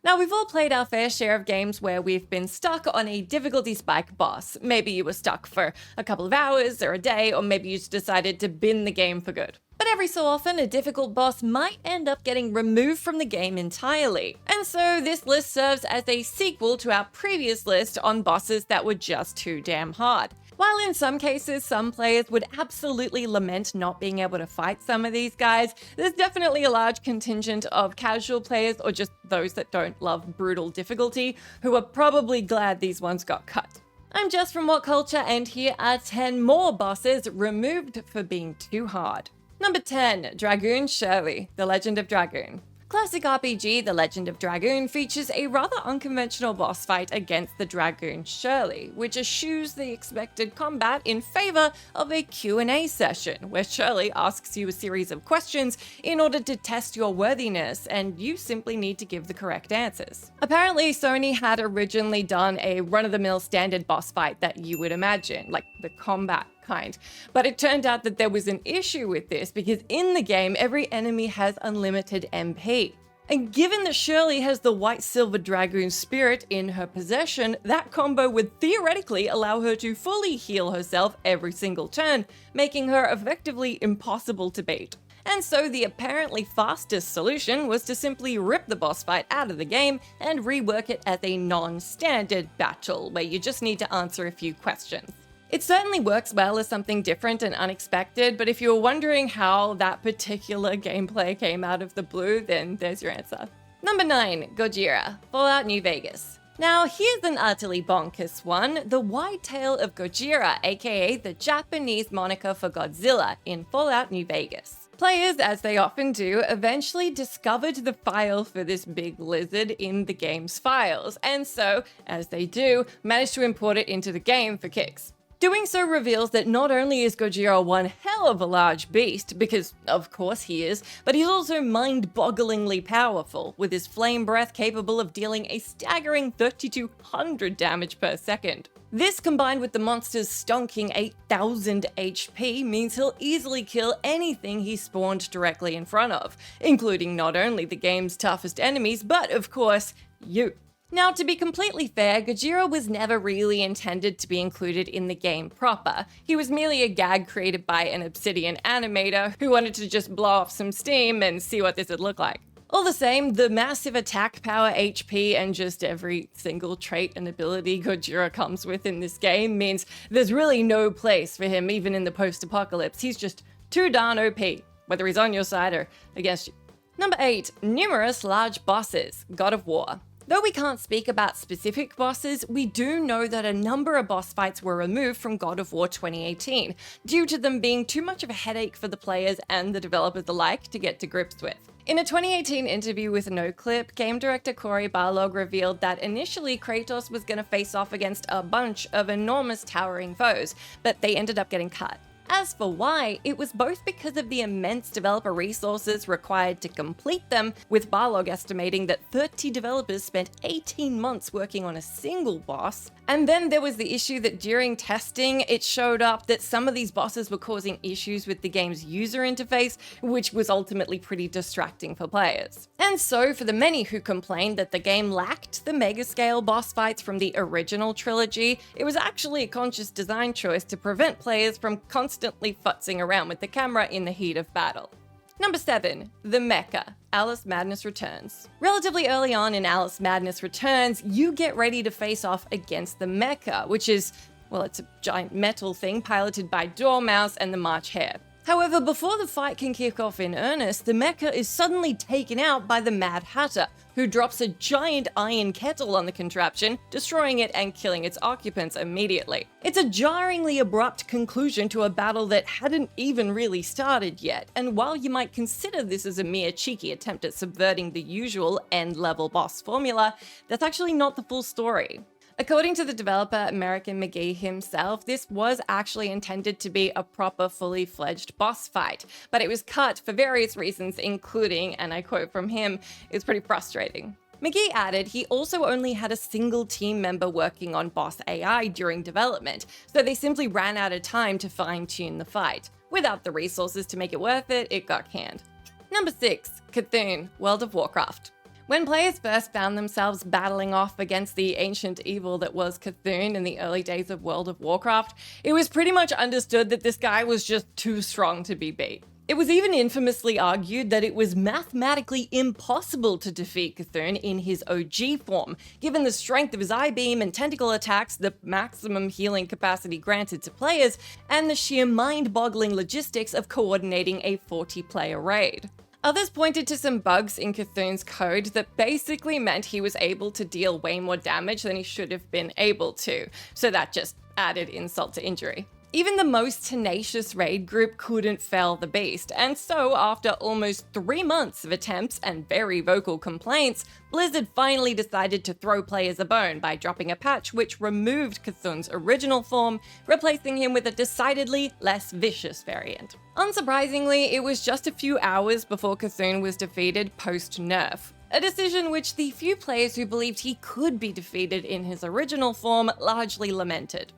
Now, we've all played our fair share of games where we've been stuck on a difficulty spike boss. Maybe you were stuck for a couple of hours or a day, or maybe you just decided to bin the game for good. But every so often, a difficult boss might end up getting removed from the game entirely. And so this list serves as a sequel to our previous list on bosses that were just too damn hard. While in some cases, some players would absolutely lament not being able to fight some of these guys, there's definitely a large contingent of casual players or just those that don't love brutal difficulty who are probably glad these ones got cut. I'm Jess from WhatCulture, and here are 10 more bosses removed for being too hard. Number 10, Draon Shirley, The Legend of Dragoon. Classic RPG The Legend of Dragoon features a rather unconventional boss fight against the Draon Shirley, which eschews the expected combat in favor of a Q&A session, where Shirley asks you a series of questions in order to test your worthiness, and you simply need to give the correct answers. Apparently, Sony had originally done a run-of-the-mill standard boss fight that you would imagine, like the combat kind. But it turned out that there was an issue with this because in the game, every enemy has unlimited MP. And given that Shirley has the white silver dragoon spirit in her possession, that combo would theoretically allow her to fully heal herself every single turn, making her effectively impossible to beat. And so the apparently fastest solution was to simply rip the boss fight out of the game and rework it as a non-standard battle, where you just need to answer a few questions. It certainly works well as something different and unexpected, but if you were wondering how that particular gameplay came out of the blue, then there's your answer. Number 9, Gojira, Fallout New Vegas. Now, here's an utterly bonkers one, the White Tail of Gojira, aka the Japanese moniker for Godzilla in Fallout New Vegas. Players, as they often do, eventually discovered the file for this big lizard in the game's files, and so, as they do, managed to import it into the game for kicks. Doing so reveals that not only is Gojira one hell of a large beast, because of course he is, but he's also mind-bogglingly powerful, with his flame breath capable of dealing a staggering 3200 damage per second. This, combined with the monster's stonking 8000 HP, means he'll easily kill anything he spawned directly in front of, including not only the game's toughest enemies, but of course, you. Now, to be completely fair, Gojira was never really intended to be included in the game proper. He was merely a gag created by an Obsidian animator who wanted to just blow off some steam and see what this would look like. All the same, the massive attack power, HP, and just every single trait and ability Gojira comes with in this game means there's really no place for him even in the post-apocalypse. He's just too darn OP, whether he's on your side or against you. Number 8, numerous large bosses, God of War. Though we can't speak about specific bosses, we do know that a number of boss fights were removed from God of War 2018, due to them being too much of a headache for the players and the developers alike to get to grips with. In a 2018 interview with NoClip, game director Cory Barlog revealed that initially Kratos was going to face off against a bunch of enormous towering foes, but they ended up getting cut. As for why, it was both because of the immense developer resources required to complete them, with Barlog estimating that 30 developers spent 18 months working on a single boss, and then there was the issue that during testing, it showed up that some of these bosses were causing issues with the game's user interface, which was ultimately pretty distracting for players. And so, for the many who complained that the game lacked the mega-scale boss fights from the original trilogy, it was actually a conscious design choice to prevent players from constantly futzing around with the camera in the heat of battle. Number 7, The Mecha, Alice Madness Returns. Relatively early on in Alice Madness Returns, you get ready to face off against the Mecha, which is, well, it's a giant metal thing piloted by Dormouse and the March Hare. However, before the fight can kick off in earnest, the mecha is suddenly taken out by the Mad Hatter, who drops a giant iron kettle on the contraption, destroying it and killing its occupants immediately. It's a jarringly abrupt conclusion to a battle that hadn't even really started yet, and while you might consider this as a mere cheeky attempt at subverting the usual end-level boss formula, that's actually not the full story. According to the developer American McGee himself, this was actually intended to be a proper, fully fledged boss fight, but it was cut for various reasons, including, and I quote from him, "It's pretty frustrating." McGee added he also only had a single team member working on boss AI during development, so they simply ran out of time to fine-tune the fight. Without the resources to make it worth it, it got canned. Number 6, Kathun, World of Warcraft. When players first found themselves battling off against the ancient evil that was Kathun in the early days of World of Warcraft, it was pretty much understood that this guy was just too strong to be beat. It was even infamously argued that it was mathematically impossible to defeat Kathun in his OG form, given the strength of his I-beam and tentacle attacks, the maximum healing capacity granted to players, and the sheer mind-boggling logistics of coordinating a 40-player raid. Others pointed to some bugs in Kathun's code that basically meant he was able to deal way more damage than he should have been able to, so that just added insult to injury. Even the most tenacious raid group couldn't fell the beast, and so after almost 3 months of attempts and very vocal complaints, Blizzard finally decided to throw players a bone by dropping a patch which removed Kathun's original form, replacing him with a decidedly less vicious variant. Unsurprisingly, it was just a few hours before Kathun was defeated post-nerf. A decision which the few players who believed he could be defeated in his original form largely lamented.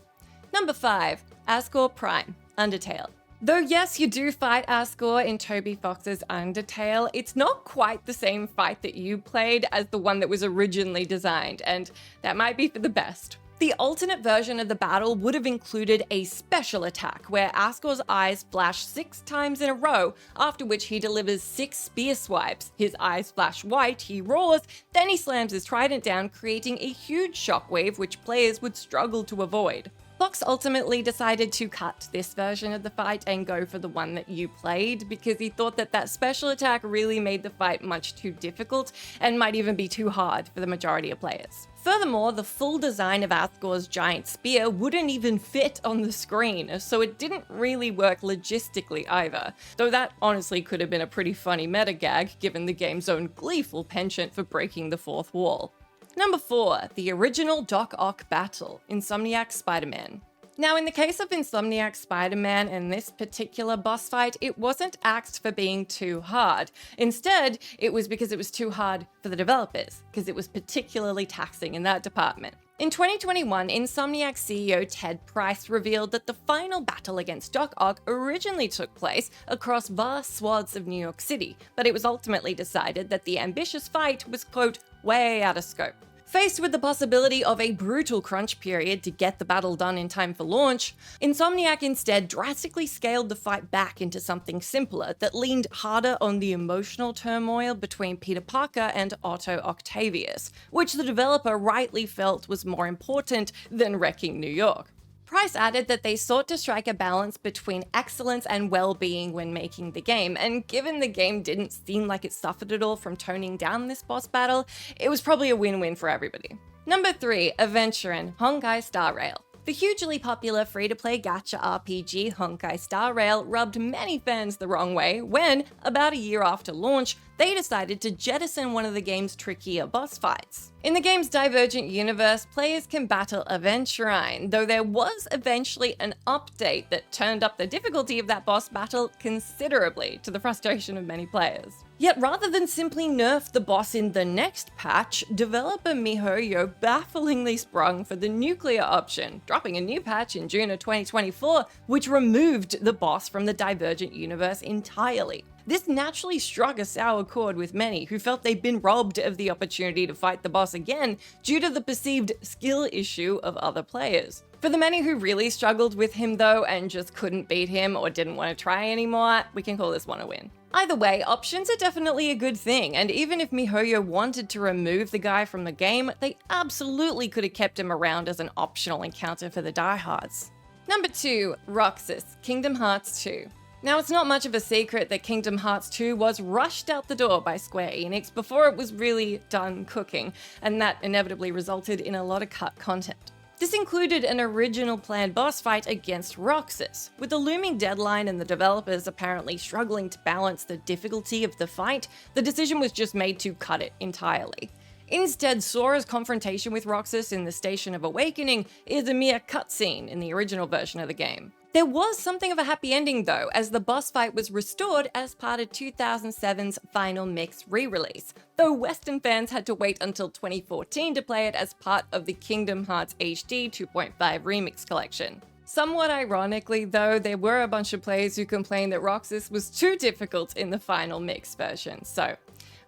Number 5. Asgore Prime, Undertale. Though yes, you do fight Asgore in Toby Fox's Undertale, it's not quite the same fight that you played as the one that was originally designed, and that might be for the best. The alternate version of the battle would have included a special attack where Asgore's eyes flash 6 times in a row, after which he delivers 6 spear swipes. His eyes flash white, he roars, then he slams his trident down, creating a huge shockwave which players would struggle to avoid. Fox ultimately decided to cut this version of the fight and go for the one that you played because he thought that that special attack really made the fight much too difficult and might even be too hard for the majority of players. Furthermore, the full design of Asgore's giant spear wouldn't even fit on the screen, so it didn't really work logistically either, though that honestly could have been a pretty funny meta gag given the game's own gleeful penchant for breaking the fourth wall. Number 4, the original Doc Ock battle, Insomniac Spider-Man. Now, in the case of Insomniac Spider-Man and this particular boss fight, it wasn't axed for being too hard. Instead, it was because it was too hard for the developers, because it was particularly taxing in that department. In 2021, Insomniac CEO Ted Price revealed that the final battle against Doc Ock originally took place across vast swaths of New York City, but it was ultimately decided that the ambitious fight was, quote, way out of scope. Faced with the possibility of a brutal crunch period to get the battle done in time for launch, Insomniac instead drastically scaled the fight back into something simpler that leaned harder on the emotional turmoil between Peter Parker and Otto Octavius, which the developer rightly felt was more important than wrecking New York. Price added that they sought to strike a balance between excellence and well-being when making the game, and given the game didn't seem like it suffered at all from toning down this boss battle, it was probably a win-win for everybody. Number 3, Adventurin, Honkai Star Rail. The hugely popular free-to-play gacha RPG Honkai Star Rail rubbed many fans the wrong way when, about a year after launch, they decided to jettison one of the game's trickier boss fights. In the game's divergent universe, players can battle Adventurin, though there was eventually an update that turned up the difficulty of that boss battle considerably, to the frustration of many players. Yet rather than simply nerf the boss in the next patch, developer MiHoYo bafflingly sprung for the nuclear option, dropping a new patch in June of 2024, which removed the boss from the divergent universe entirely. This naturally struck a sour chord with many who felt they'd been robbed of the opportunity to fight the boss again due to the perceived skill issue of other players. For the many who really struggled with him though and just couldn't beat him or didn't want to try anymore, we can call this one a win. Either way, options are definitely a good thing, and even if MiHoYo wanted to remove the guy from the game, they absolutely could have kept him around as an optional encounter for the diehards. Number 2, Roxus, Kingdom Hearts 2. Now, it's not much of a secret that Kingdom Hearts 2 was rushed out the door by Square Enix before it was really done cooking, and that inevitably resulted in a lot of cut content. This included an original planned boss fight against Roxus. With the looming deadline and the developers apparently struggling to balance the difficulty of the fight, the decision was just made to cut it entirely. Instead, Sora's confrontation with Roxus in the Station of Awakening is a mere cutscene in the original version of the game. There was something of a happy ending though, as the boss fight was restored as part of 2007's Final Mix re-release, though Western fans had to wait until 2014 to play it as part of the Kingdom Hearts HD 2.5 Remix collection. Somewhat ironically though, there were a bunch of players who complained that Roxus was too difficult in the Final Mix version, so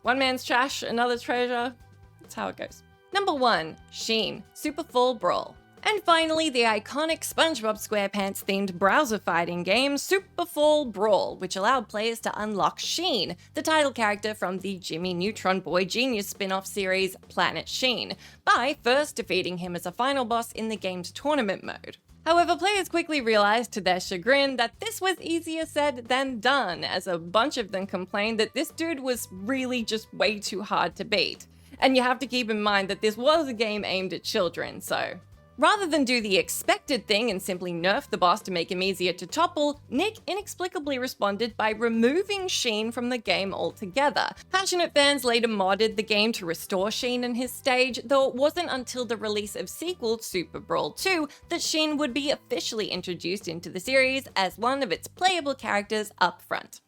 One man's trash, another's treasure. That's how it goes. Number 1, Sheen, Super Full Brawl. And finally, the iconic SpongeBob SquarePants themed browser fighting game Super Full Brawl, which allowed players to unlock Sheen, the title character from the Jimmy Neutron Boy Genius spin-off series Planet Sheen, by first defeating him as a final boss in the game's tournament mode. However, players quickly realized to their chagrin that this was easier said than done, as a bunch of them complained that this dude was really just way too hard to beat. And you have to keep in mind that this was a game aimed at children, so... Rather than do the expected thing and simply nerf the boss to make him easier to topple, Nick inexplicably responded by removing Sheen from the game altogether. Passionate fans later modded the game to restore Sheen in his stage, though it wasn't until the release of sequel Super Brawl 2 that Sheen would be officially introduced into the series as one of its playable characters up front.